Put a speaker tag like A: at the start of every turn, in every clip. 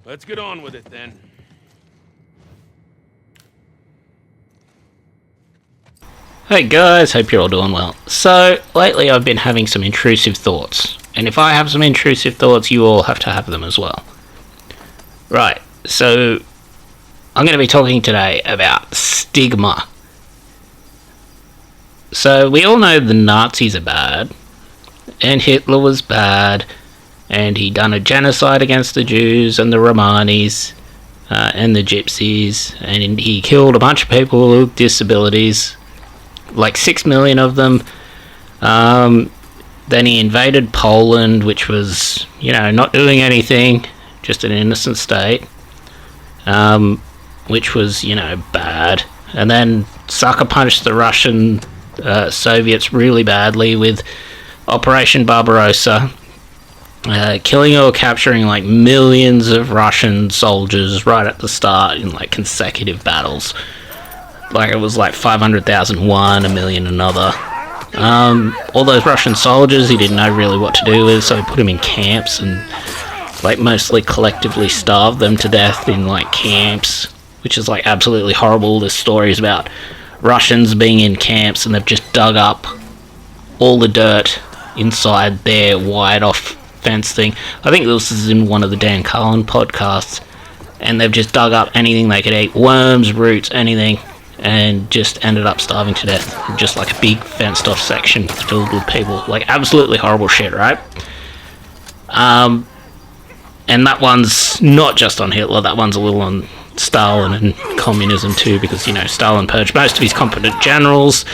A: Let's get on with it then.
B: Hey guys, hope you're all doing well. So, lately I've been having some intrusive thoughts. And if I have some intrusive thoughts, you all have to have them as well. Right, so I'm going to be talking today about stigma. So, we all know the Nazis are bad, and Hitler was bad, and he done a genocide against the Jews and the Romanis, and the Gypsies, and he killed a bunch of people with disabilities, like 6 million of them. Then he invaded Poland, which was, not doing anything, just an innocent state, which was, bad. And then sucker punched the Russian Soviets really badly with Operation Barbarossa, killing or capturing like millions of Russian soldiers right at the start in like consecutive battles. Like it was like 500,000 one, a million another. All those Russian soldiers he didn't know really what to do with, so he put them in camps and like mostly collectively starved them to death in like camps, which is like absolutely horrible. There's stories about Russians being in camps and they've just dug up all the dirt inside their wide off fence thing. I think this is in one of the Dan Carlin podcasts, and they've just dug up anything they could eat, worms, roots, anything, and just ended up starving to death. Just like a big fenced off section filled with people. Like absolutely horrible shit, right? And that one's not just on Hitler, that one's a little on Stalin and communism too, because, Stalin purged most of his competent generals,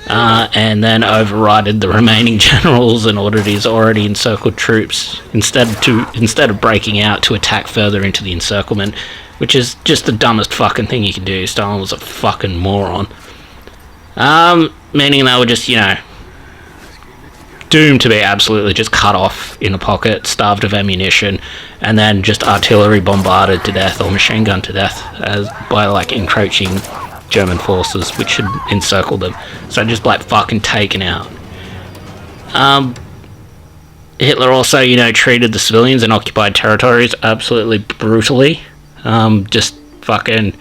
B: and then overrided the remaining generals and ordered his already encircled troops, instead of breaking out, to attack further into the encirclement, which is just the dumbest fucking thing you can do. Stalin was a fucking moron. Meaning they were just, doomed to be absolutely just cut off in a pocket, starved of ammunition, and then just artillery bombarded to death or machine gunned to death by like encroaching German forces which had encircled them. So just like fucking taken out. Hitler also, treated the civilians in occupied territories absolutely brutally. Just fucking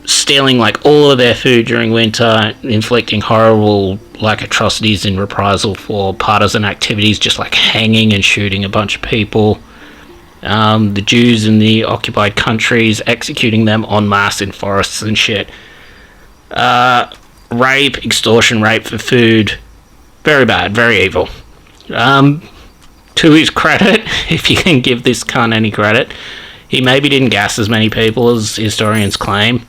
B: stealing like all of their food during winter, inflicting horrible like atrocities in reprisal for partisan activities, just like hanging and shooting a bunch of people. The Jews in the occupied countries, executing them en masse in forests and shit. Rape, extortion, rape for food. Very bad, very evil. To his credit, if you can give this cunt any credit, he maybe didn't gas as many people as historians claim.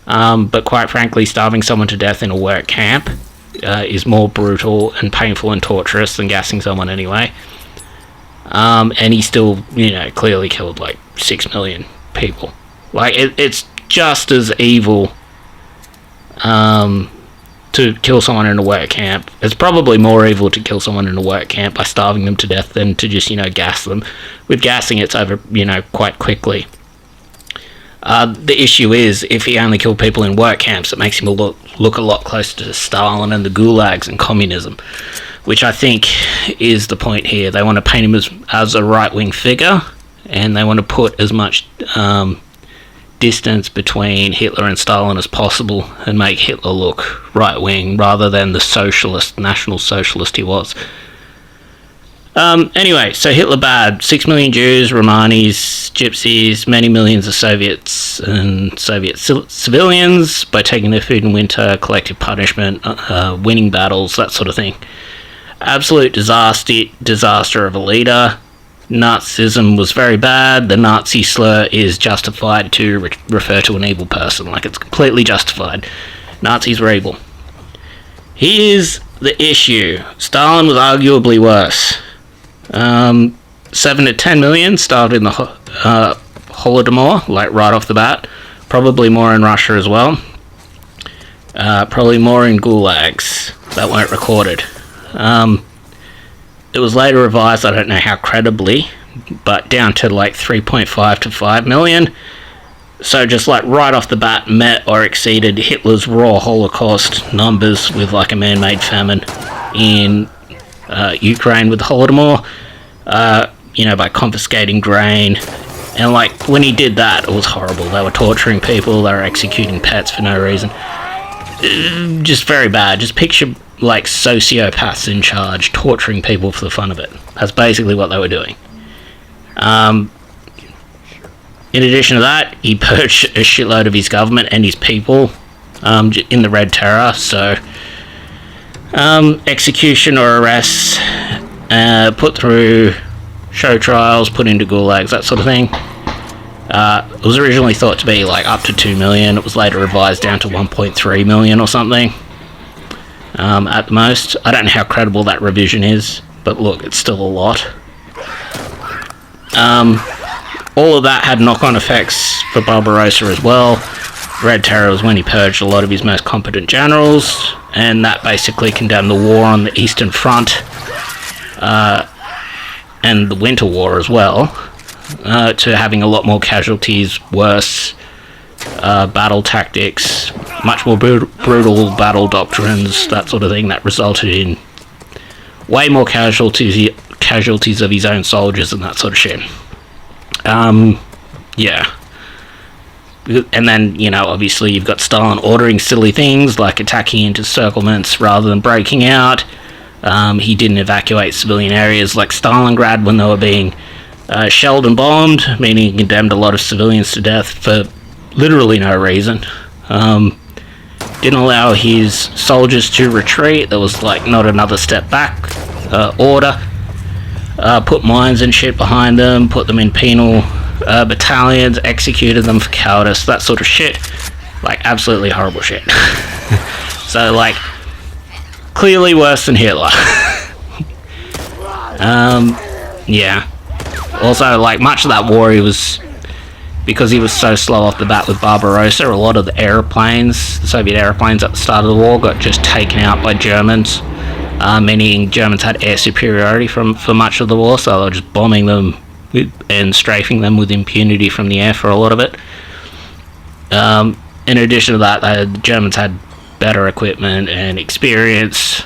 B: But quite frankly, starving someone to death in a work camp is more brutal and painful and torturous than gassing someone anyway. And he still, clearly killed like 6 million people. Like, it's just as evil to kill someone in a work camp. It's probably more evil to kill someone in a work camp by starving them to death than to just, gas them. With gassing, it's over, quite quickly. The issue is, if he only killed people in work camps, it makes him look a lot closer to Stalin and the gulags and communism, which I think is the point here. They want to paint him as a right-wing figure, and they want to put as much distance between Hitler and Stalin as possible and make Hitler look right-wing rather than the socialist, national socialist he was. Anyway, so Hitler bad. 6 million Jews, Romanis, Gypsies, many millions of Soviets and Soviet civilians by taking their food in winter, collective punishment, winning battles, that sort of thing. Absolute disaster of a leader. Nazism was very bad. The Nazi slur is justified to refer to an evil person. Like, it's completely justified. Nazis were evil. Here's the issue. Stalin was arguably worse. 7 to 10 million starved in the Holodomor, like right off the bat. Probably more in Russia as well. Probably more in gulags that weren't recorded. It was later revised, I don't know how credibly, but down to like 3.5 to 5 million. So just like right off the bat met or exceeded Hitler's raw Holocaust numbers with like a man-made famine in Ukraine with Holodomor, by confiscating grain. And like when he did that, it was horrible. They were torturing people, they were executing pets for no reason. Just very bad. Just picture like sociopaths in charge torturing people for the fun of it. That's basically what they were doing. In addition to that, he purged a shitload of his government and his people in the Red Terror. So, execution or arrests, put through show trials, put into gulags, that sort of thing. It was originally thought to be like up to 2 million. It was later revised down to 1.3 million or something at the most. I don't know how credible that revision is, but look, it's still a lot. All of that had knock-on effects for Barbarossa as well. Red Terror was when he purged a lot of his most competent generals, and that basically condemned the war on the Eastern Front and the Winter War as well, to having a lot more casualties, worse battle tactics, much more brutal battle doctrines, that sort of thing, that resulted in way more casualties of his own soldiers and that sort of shit. Yeah. And then, obviously you've got Stalin ordering silly things like attacking into encirclements rather than breaking out. He didn't evacuate civilian areas like Stalingrad when they were being shelled and bombed, meaning he condemned a lot of civilians to death for literally no reason. Didn't allow his soldiers to retreat. There was like not another step back order. Put mines and shit behind them, put them in penal battalions, executed them for cowardice, that sort of shit. Like, absolutely horrible shit. So, like, clearly worse than Hitler. Yeah. Also, like, much of that war, because he was so slow off the bat with Barbarossa, a lot of the airplanes, the Soviet airplanes at the start of the war, got just taken out by Germans. Meaning Germans had air superiority for much of the war, so they were just bombing them and strafing them with impunity from the air for a lot of it. In addition to that, the Germans had better equipment and experience,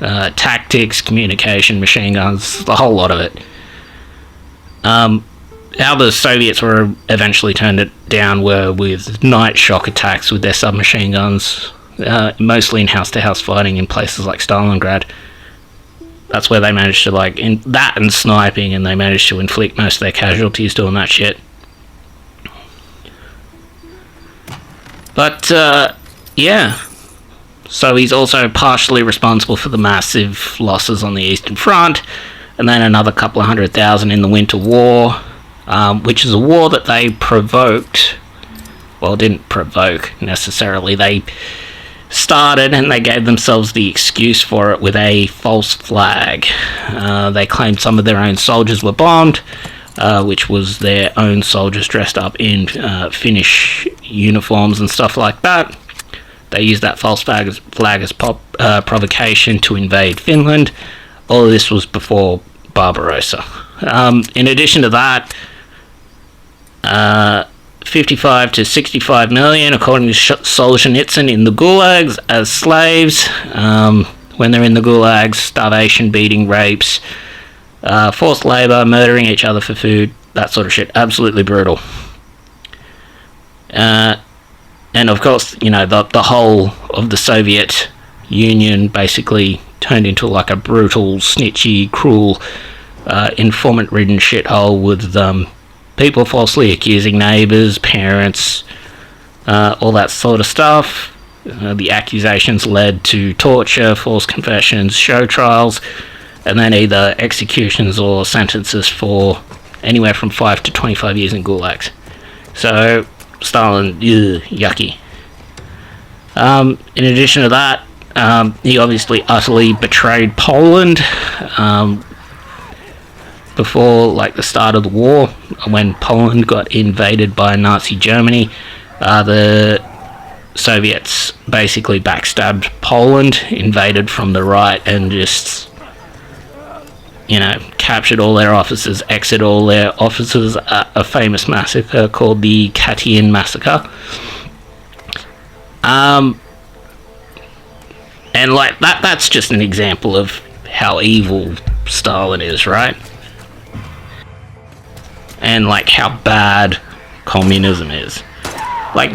B: tactics, communication, machine guns, the whole lot of it. How the Soviets were eventually turned down were with night shock attacks with their submachine guns, mostly in house-to-house fighting in places like Stalingrad. That's where they managed to, like, in that and sniping, and they managed to inflict most of their casualties doing that shit. But, yeah. So he's also partially responsible for the massive losses on the Eastern Front, and then another couple of 100,000 in the Winter War, which is a war that they provoked. Well, didn't provoke, necessarily. They started and they gave themselves the excuse for it with a false flag. They claimed some of their own soldiers were bombed, which was their own soldiers dressed up in Finnish uniforms and stuff like that. They used that false flag as provocation to invade Finland. All of this was before Barbarossa. In addition to that, 55 to 65 million, according to Solzhenitsyn, in the gulags as slaves. When they're in the gulags, starvation, beating, rapes, forced labour, murdering each other for food, that sort of shit. Absolutely brutal. And of course, the whole of the Soviet Union basically turned into like a brutal, snitchy, cruel, informant-ridden shithole with people falsely accusing neighbours, parents, all that sort of stuff. The accusations led to torture, false confessions, show trials, and then either executions or sentences for anywhere from 5 to 25 years in gulags. So, Stalin, yucky. In addition to that, he obviously utterly betrayed Poland. Before, like, the start of the war, when Poland got invaded by Nazi Germany, the Soviets basically backstabbed Poland, invaded from the right, and just, captured all their officers, exited all their officers at a famous massacre called the Katyn Massacre. And like that's just an example of how evil Stalin is, right? And like how bad communism is. Like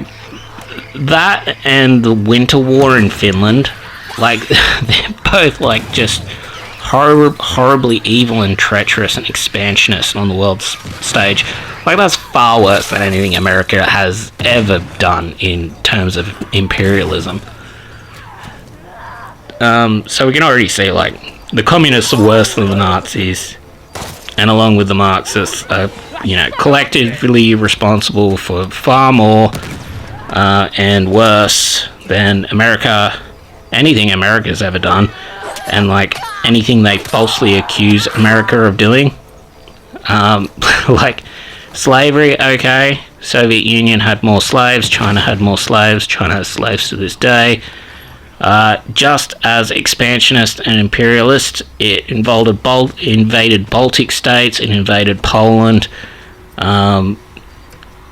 B: that and the Winter War in Finland, like they're both like just horribly evil and treacherous and expansionist on the world stage. Like that's far worse than anything America has ever done in terms of imperialism. So we can already see like the communists are worse than the Nazis, and along with the Marxists are, collectively responsible for far more and worse than anything America's ever done, and like anything they falsely accuse America of doing. Like slavery, okay, Soviet Union had more slaves, China had more slaves, China has slaves to this day. Just as expansionist and imperialist, it invaded Baltic states, it invaded Poland,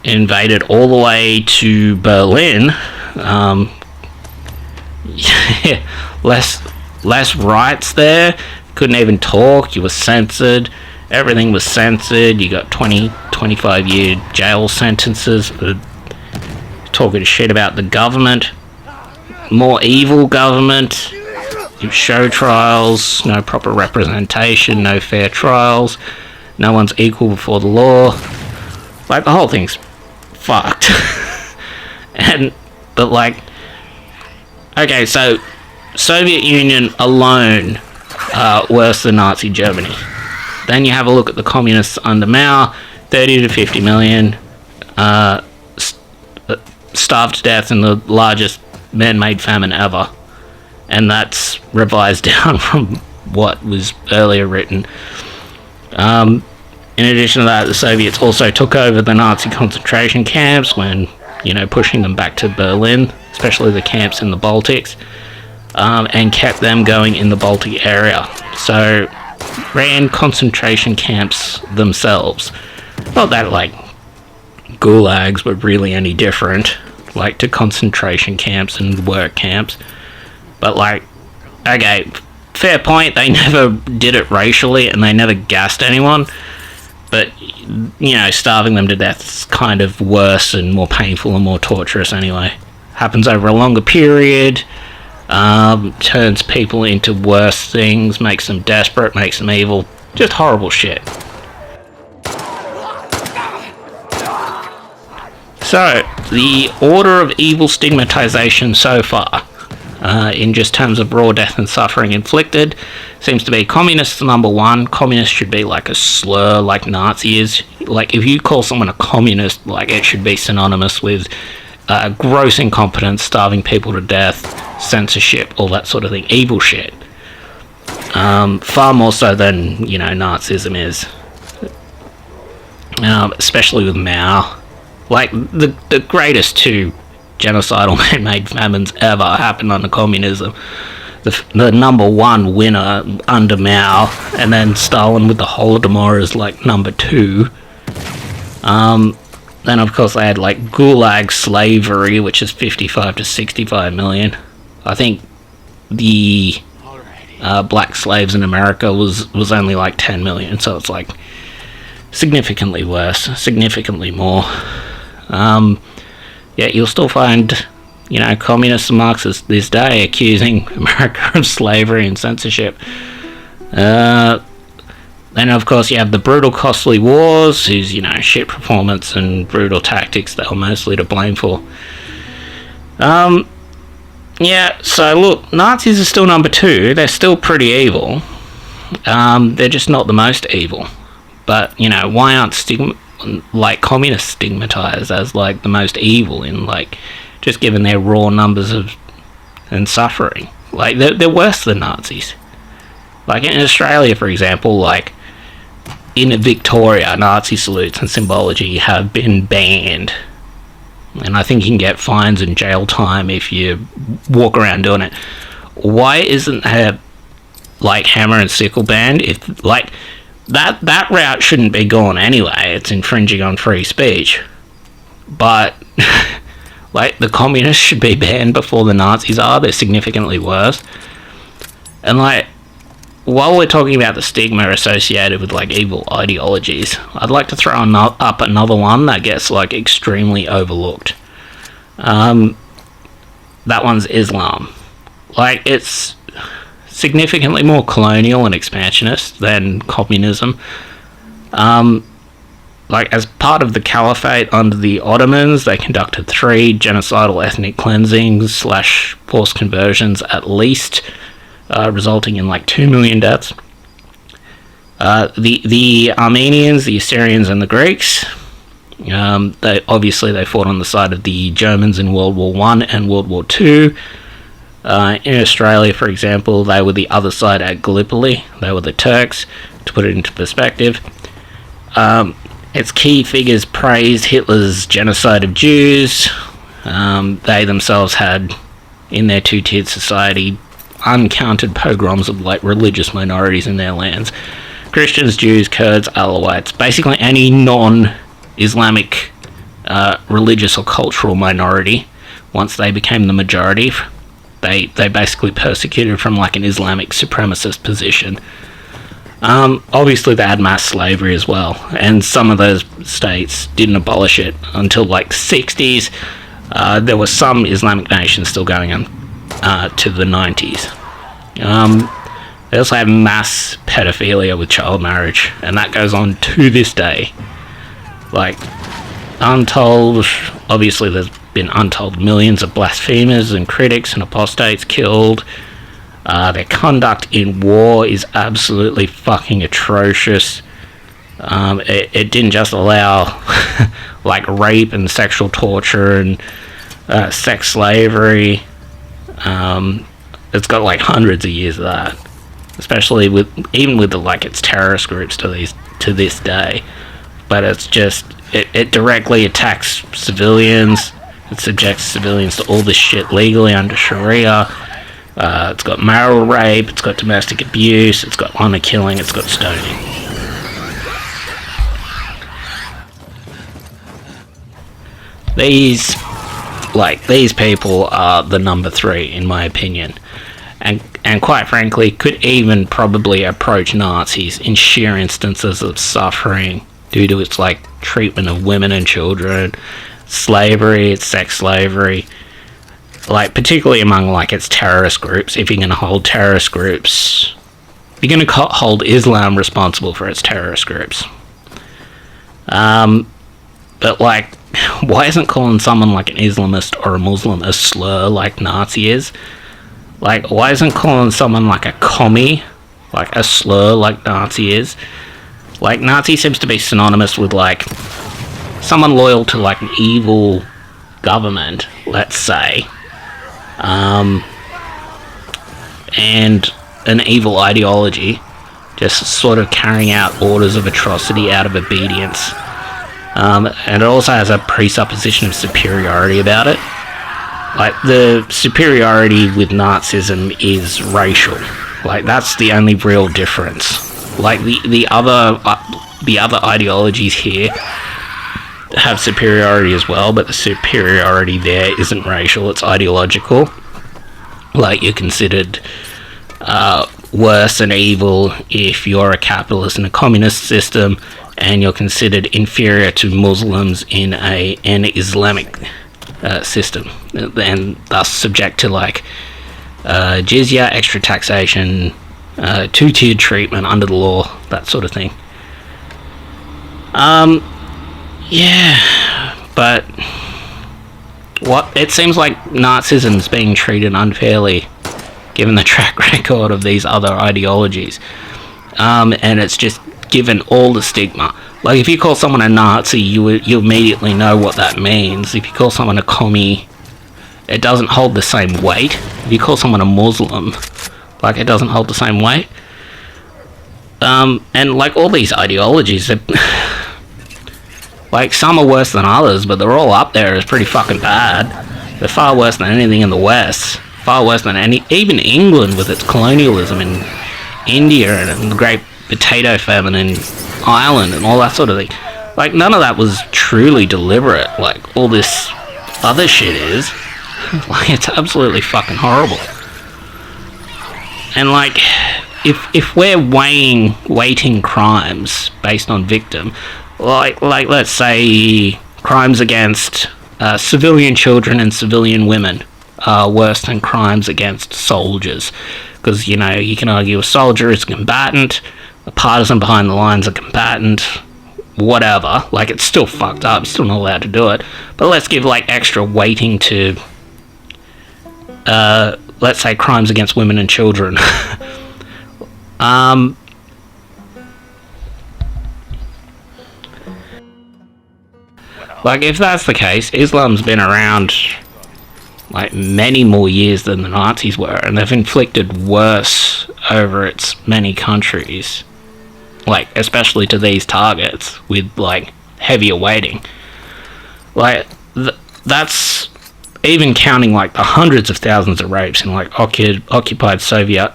B: invaded all the way to Berlin. Less rights there. Couldn't even talk. You were censored. Everything was censored. You got 25-year jail sentences for talking shit about the government. More evil government. Show trials. No proper representation. No fair trials. No one's equal before the law. Like, the whole thing's fucked. But like, okay, so Soviet Union alone worse than Nazi Germany. Then you have a look at the communists under Mao, 30 to 50 million, starved to death in the largest man-made famine ever. And that's revised down from what was earlier written. In addition to that, the Soviets also took over the Nazi concentration camps when, pushing them back to Berlin, especially the camps in the Baltics, and kept them going in the Baltic area. So, ran concentration camps themselves. Not that, like, gulags were really any different, like, to concentration camps and work camps. But, like, okay, fair point, they never did it racially and they never gassed anyone. But, starving them to death is kind of worse and more painful and more torturous anyway. Happens over a longer period, turns people into worse things, makes them desperate, makes them evil. Just horrible shit. So, the order of evil stigmatization so far, in just terms of raw death and suffering inflicted, seems to be communists number one. Communist should be like a slur, like Nazi is. Like, if you call someone a communist, like, it should be synonymous with gross incompetence, starving people to death, censorship, all that sort of thing. Evil shit. Far more so than, Nazism is. Especially with Mao. Like, the greatest two genocidal man-made famines ever happened under communism. The number one winner under Mao, and then Stalin with the Holodomor is like number two. Then of course they had like Gulag slavery, which is 55 to 65 million. I think the black slaves in America was only like 10 million, so it's like significantly worse, significantly more. Yet you'll still find, communists and Marxists this day accusing America of slavery and censorship. Then, of course, you have the brutal, costly wars, whose, shit performance and brutal tactics they were mostly to blame for. Yeah, so look, Nazis are still number two. They're still pretty evil. They're just not the most evil. But, why aren't communists stigmatized as, like, the most evil in, like, just given their raw numbers and suffering? Like, they're worse than Nazis. Like, in Australia, for example, like, in Victoria, Nazi salutes and symbology have been banned. And I think you can get fines and jail time if you walk around doing it. Why isn't there, like, hammer and sickle banned? If, like, that route shouldn't be gone anyway. It's infringing on free speech. But like, the communists should be banned before the Nazis are. They're significantly worse. And like, while we're talking about the stigma associated with like evil ideologies, I'd like to throw up another one that gets like extremely overlooked. That one's Islam. Like, it's significantly more colonial and expansionist than communism. Like, as part of the caliphate under the Ottomans, they conducted 3 genocidal ethnic cleansings / forced conversions at least, resulting in like 2 million deaths. The Armenians, the Assyrians, and the Greeks, they fought on the side of the Germans in World War I and World War II. In Australia, for example, they were the other side at Gallipoli. They were the Turks, to put it into perspective. Its key figures praised Hitler's genocide of Jews. They themselves had, in their two-tiered society, uncounted pogroms of like religious minorities in their lands. Christians, Jews, Kurds, Alawites, basically any non-Islamic religious or cultural minority. Once they became the majority, they basically persecuted from like an Islamic supremacist position. Obviously they had mass slavery as well, and some of those states didn't abolish it until like the 60s. There were some Islamic nations still going on to the 90s. They also have mass pedophilia with child marriage, and that goes on to this day. Like, obviously there's been untold millions of blasphemers and critics and apostates killed. Their conduct in war is absolutely fucking atrocious. It didn't just allow like rape and sexual torture and sex slavery. It's got like hundreds of years of that, especially with its terrorist groups to this day. But it's just it directly attacks civilians. It subjects civilians to all this shit legally under Sharia. It's got marital rape, it's got domestic abuse, it's got honor killing, it's got stoning. These people are the number 3 in my opinion, and quite frankly could even probably approach Nazis in sheer instances of suffering due to its like treatment of women and children, slavery, its sex slavery. Like, particularly among like its terrorist groups. If you're going to hold terrorist groups, you're going to hold Islam responsible for its terrorist groups. But like, why isn't calling someone like an Islamist or a Muslim a slur like Nazi is? Like, why isn't calling someone like a commie like a slur like Nazi is? Like, Nazi seems to be synonymous with like someone loyal to like an evil government, let's say. And an evil ideology, just sort of carrying out orders of atrocity out of obedience. And it also has a presupposition of superiority about it. Like, the superiority with Nazism is racial. Like, that's the only real difference. Like, the other ideologies here have superiority as well, but the superiority there isn't racial, it's ideological. Like, you're considered worse and evil if you're a capitalist in a communist system, and you're considered inferior to Muslims in an Islamic system, and thus subject to like jizya, extra taxation, two-tiered treatment under the law, that sort of thing. Yeah, but it seems like Nazism's being treated unfairly given the track record of these other ideologies. And it's just given all the stigma. Like, if you call someone a Nazi, you immediately know what that means. If you call someone a commie, it doesn't hold the same weight. If you call someone a Muslim, like, it doesn't hold the same weight. And like all these ideologies, like, some are worse than others, but they're all up there as pretty fucking bad. They're far worse than anything in the West. Far worse than even England with its colonialism, in India and the Great potato famine in Ireland and all that sort of thing. Like, none of that was truly deliberate, like all this other shit is. Like, it's absolutely fucking horrible. And like, if we're weighting crimes based on victim, like let's say crimes against civilian children and civilian women are worse than crimes against soldiers, because you know you can argue a soldier is a combatant, a partisan behind the lines a combatant, whatever. Like, it's still fucked up, still not allowed to do it. But let's give like extra weighting to let's say crimes against women and children. Like, if that's the case, Islam's been around like many more years than the Nazis were, and they've inflicted worse over its many countries, like especially to these targets with like heavier weighting. Like, that's even counting like the hundreds of thousands of rapes in like occupied Soviet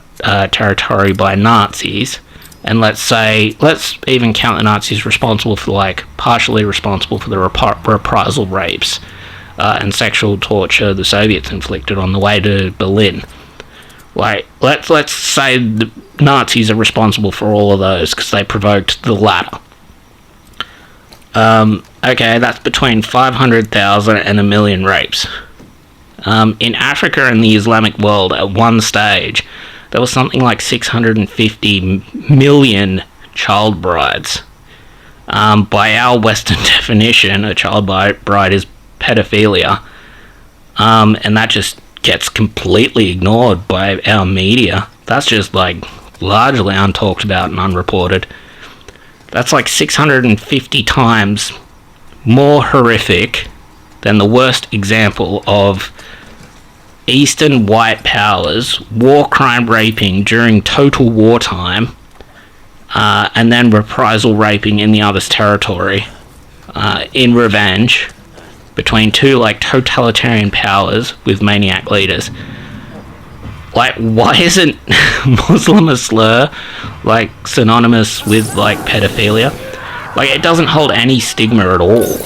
B: territory by Nazis. And let's even count the Nazis responsible for, like, partially responsible for the reprisal rapes and sexual torture the Soviets inflicted on the way to Berlin. Like, let's say the Nazis are responsible for all of those because they provoked the latter. Okay, that's between 500,000 and 1 million rapes. In Africa and the Islamic world, at one stage, there was something like 650 million child brides. By our Western definition, a child bride is pedophilia. And that just gets completely ignored by our media. That's just like largely untalked about and unreported. That's like 650 times more horrific than the worst example of Eastern white powers war crime raping during total wartime, and then reprisal raping in the other's territory in revenge between two like totalitarian powers with maniac leaders. Like, why isn't Muslim a slur like synonymous with like pedophilia? Like, it doesn't hold any stigma at all.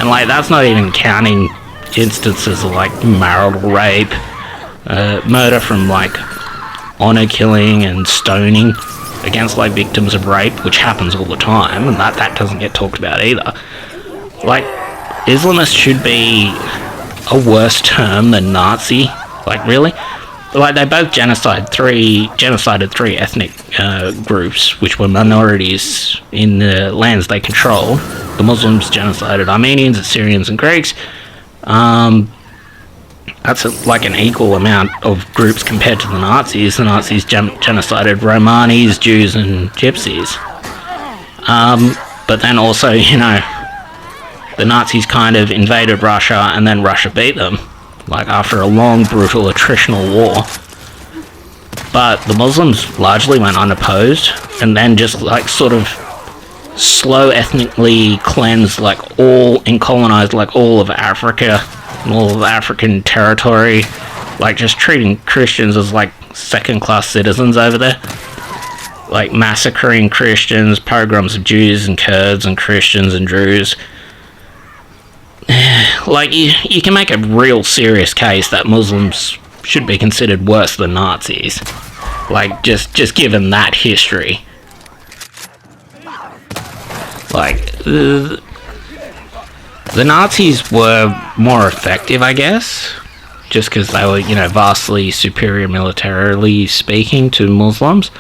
B: And like, that's not even counting instances of like marital rape, murder from like honor killing and stoning against like victims of rape, which happens all the time, and that doesn't get talked about either. Like, Islamist should be a worse term than Nazi. Like, really? Like, they both genocided three ethnic groups, which were minorities in the lands they control. The Muslims genocided Armenians, Assyrians, and Greeks. That's like an equal amount of groups compared to the Nazis. The Nazis genocided Romanis, Jews, and Gypsies. But then also, you know, the Nazis kind of invaded Russia, and then Russia beat them, like after a long, brutal, attritional war. But the Muslims largely went unopposed, and then just like sort of slow ethnically cleansed like all and colonized like all of Africa and all of African territory, like just treating Christians as like second-class citizens over there, like massacring Christians, pogroms of Jews and Kurds and Christians and Druze. Like, you can make a real serious case that Muslims should be considered worse than Nazis, like just given that history. Like, the Nazis were more effective, I guess, just because they were, you know, vastly superior militarily speaking to Muslims.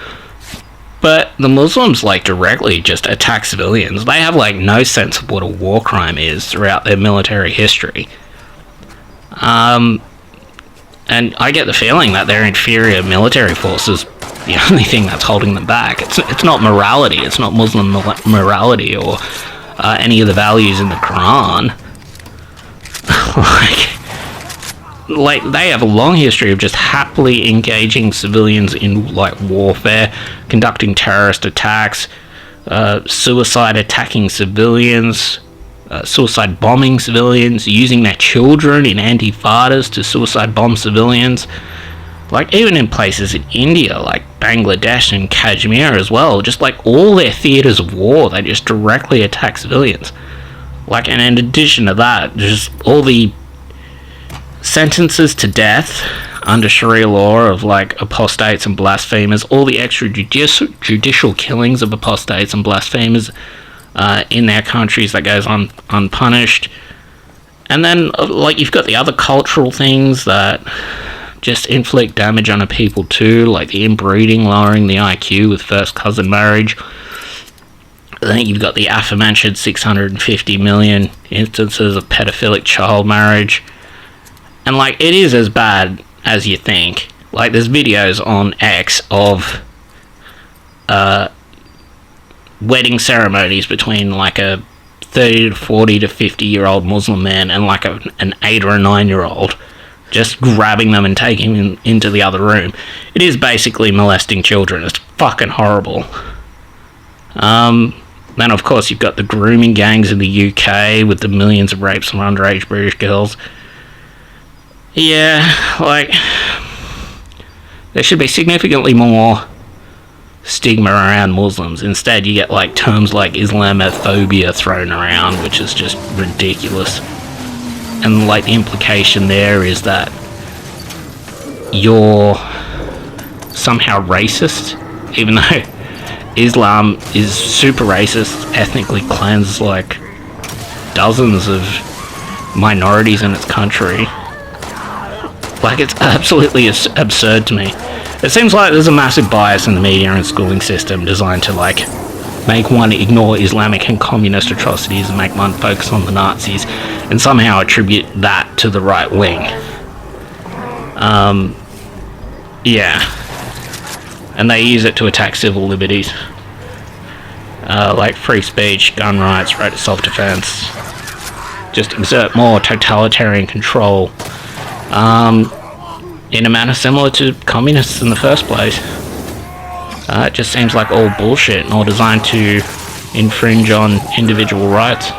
B: But the Muslims, like, directly just attack civilians. They have, like, no sense of what a war crime is throughout their military history. And I get the feeling that their inferior military force is the only thing that's holding them back. It's not morality. It's not Muslim morality or any of the values in the Quran. like they have a long history of just happily engaging civilians in like warfare, conducting terrorist attacks, suicide attacking civilians, suicide bombing civilians, using their children in antifadas to suicide bomb civilians. Like, even in places in India, like Bangladesh and Kashmir as well, just like all their theatres of war, they just directly attack civilians. Like, and in addition to that, just all the sentences to death under Sharia law of like apostates and blasphemers, all the extrajudicial killings of apostates and blasphemers in their countries that goes on unpunished. And then, like, you've got the other cultural things that just inflict damage on a people too, like the inbreeding, lowering the IQ with first cousin marriage. Then you've got the aforementioned 650 million instances of pedophilic child marriage. And, like, it is as bad as you think. Like, there's videos on X of wedding ceremonies between, like, a 30 to 40 to 50-year-old Muslim man and, like, an 8 or a 9-year-old, just grabbing them and taking them into the other room. It is basically molesting children. It's fucking horrible. Then, of course, you've got the grooming gangs in the UK with the millions of rapes from underage British girls. Yeah, like, there should be significantly more stigma around Muslims. Instead, you get, like, terms like Islamophobia thrown around, which is just ridiculous. And, like, the implication there is that you're somehow racist, even though Islam is super racist, ethnically cleansed, like, dozens of minorities in its country. Like, it's absolutely absurd to me. It seems like there's a massive bias in the media and schooling system designed to, like, make one ignore Islamic and communist atrocities and make one focus on the Nazis and somehow attribute that to the right wing. Yeah. And they use it to attack civil liberties. Like free speech, gun rights, right to self-defense. Just exert more totalitarian control. In a manner similar to communists in the first place. It just seems like all bullshit and all designed to infringe on individual rights.